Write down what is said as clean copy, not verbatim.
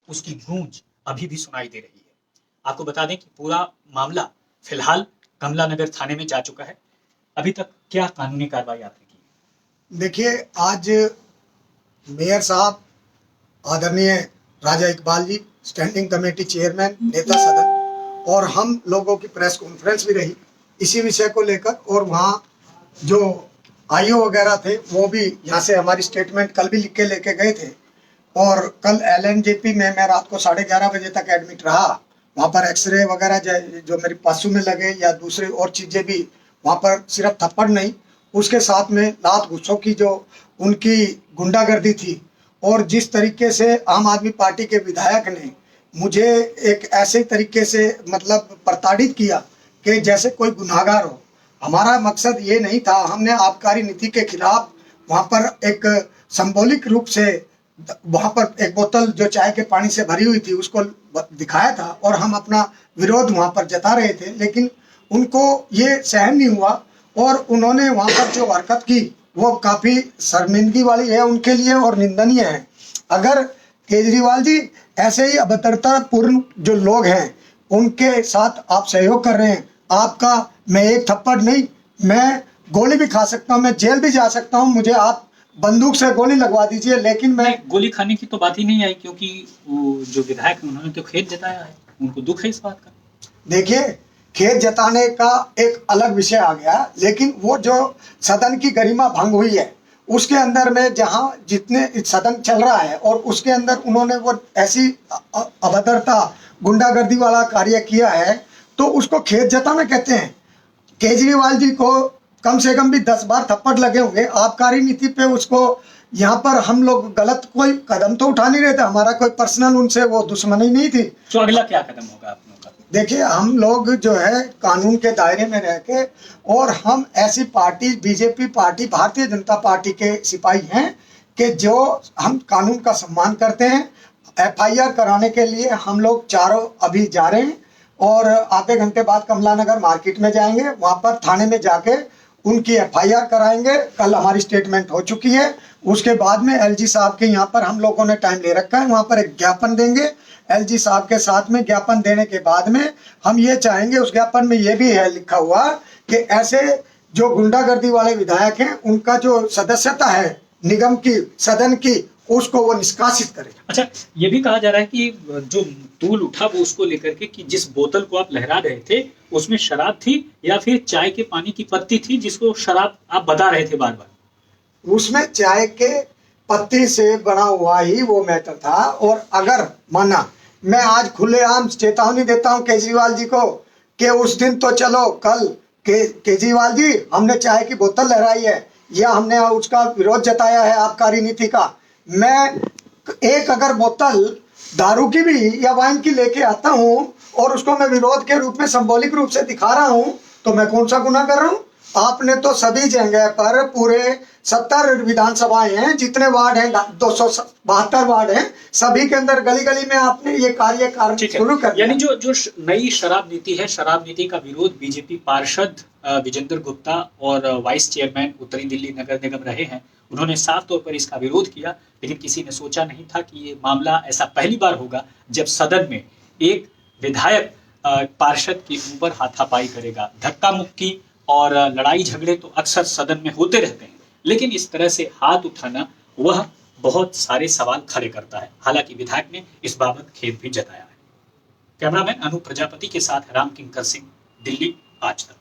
उसकी गूंज अभी भी सुनाई दे रही है। आपको बता दें कि पूरा मामला फिलहाल कमला नगर थाने में जा चुका है। अभी तक क्या कानूनी कार्रवाई आपने की? देखिए, आज मेयर साहब, आदरणीय राजा Iqbal ji, standing committee chairman, नेता सदन, और हम लोगों की प्रेस कॉन्फ्रेंस भी रही इसी विषय को लेकर। और वहाँ जो आईओ वगैरह थे वो भी यहाँ से हमारी स्टेटमेंट कल भी लिख के लेके गए थे। और कल LNJP में मैं रात को 11:30 बजे तक एडमिट रहा। वहाँ पर एक्सरे वगैरह जो मेरी पासू में लगे या दूसरे और चीज़ें भी, वहाँ पर सिर्फ थप्पड़ नहीं, उसके साथ में लात घुसों की जो उनकी गुंडागर्दी थी, और जिस तरीके से आम आदमी पार्टी के विधायक ने मुझे एक ऐसे तरीके से मतलब प्रताड़ित किया कि जैसे कोई गुनाहगार हो। हमारा मकसद ये नहीं था। हमने आबकारी नीति के खिलाफ वहाँ पर एक सिंबॉलिक रूप से वहाँ पर एक बोतल जो चाय के पानी से भरी हुई थी उसको दिखाया था और हम अपना विरोध वहाँ पर जता रहे थे, लेकिन उनको ये सहन नहीं हुआ और उन्होंने वहाँ पर जो हरकत की वो काफ़ी शर्मिंदगी वाली है उनके लिए और निंदनीय है। अगर केजरीवाल जी ऐसे ही अभद्रतापूर्ण जो लोग हैं उनके साथ आप सहयोग कर रहे हैं, आपका मैं एक थप्पड़ नहीं, मैं गोली भी खा सकता हूँ, मैं जेल भी जा सकता हूँ, मुझे आप बंदूक से गोली लगवा दीजिए, लेकिन मैं गोली खाने की तो बात ही नहीं आई, क्योंकि वो जो विधायक है उन्होंने तो खेद जताया है, उनको दुख है इस बात का। देखिए, खेद जताने का एक अलग विषय आ गया, लेकिन वो जो सदन की गरिमा भंग हुई है उसके अंदर में जहां जितने सदन चल रहा है और उसके अंदर उन्होंने वो ऐसी अभद्रता गुंडागर्दी वाला कार्य किया है तो उसको खेद जताना कहते हैं। केजरीवाल जी को कम से कम भी 10 बार थप्पड़ लगे होंगे आबकारी नीति पे। उसको यहाँ पर हम लोग गलत कोई कदम तो उठा नहीं रहे थे, हमारा कोई पर्सनल उनसे वो दुश्मनी नहीं थी। तो अगला क्या कदम होगा आप लोगों का? देखिए, हम लोग जो है कानून के दायरे में रह के, और हम ऐसी party BJP party Bharatiya Janata party के सिपाही हैं कि जो हम कानून का सम्मान करते हैं। FIR कराने के लिए हम लोग चारों अभी जा रहे हैं और आधे घंटे बाद कमला नगर मार्केट में जाएंगे, वहाँ पर थाने में जाके उनकी FIR कराएंगे। कल हमारी स्टेटमेंट हो चुकी है। उसके बाद में LG साहब के यहाँ पर हम लोगों ने टाइम ले रखा है, वहाँ पर एक ज्ञापन देंगे। LG साहब के साथ में ज्ञापन देने के बाद में हम ये चाहेंगे, उस ज्ञापन में ये भी है लिखा हुआ कि ऐसे जो गुंडागर्दी वाले विधायक हैं उनका जो सदस्यता है निगम की, सदन की, उसको वो निष्कासित करें। अच्छा, ये भी कहा जा रहा है कि जो तूल उठा वो उसको लेकर के कि जिस बोतल को आप लहरा रहे थे उसमें शराब थी या फिर चाय के पानी की पत्ती थी जिसको शराब आप बता रहे थे बार बार। उसमें चाय के पत्ती से बना हुआ ही वो मैटर था। और अगर माना, मैं आज खुलेआम चेतावनी देता हूं केजरीवाल जी को कि उस दिन तो चलो, कल केजरीवाल जी हमने चाय की बोतल लहराई है या हमने उसका विरोध जताया है आबकारी नीति का, मैं एक अगर बोतल दारू की भी या वाइन की लेके आता हूं और उसको मैं विरोध के रूप में सिंबॉलिक रूप से दिखा रहा हूं तो मैं कौन सा गुनाह कर रहा हूं? आपने तो सभी जगह पर पूरे 70 विधानसभाएं हैं, जितने वार्ड हैं 272 वार्ड हैं, सभी के अंदर गली गली में आपने ये कार्य शुरू कर दिया। यानी जो नई शराब नीति है, शराब नीति का विरोध बीजेपी पार्षद विजेंद्र गुप्ता और वाइस चेयरमैन उत्तरी दिल्ली नगर निगम रहे हैं, उन्होंने साफ तौर पर इसका विरोध किया। लेकिन किसी ने सोचा नहीं था कि ये मामला ऐसा पहली बार होगा जब सदन में एक विधायक पार्षद के ऊपर हाथापाई करेगा। धक्का मुक्की और लड़ाई झगड़े तो अक्सर सदन में होते रहते हैं, लेकिन इस तरह से हाथ उठाना वह बहुत सारे सवाल खड़े करता है। हालांकि विधायक ने इस बाबत खेद भी जताया है। कैमरामैन अनूप प्रजापति के साथ राम किंकर सिंह, दिल्ली, आज तक।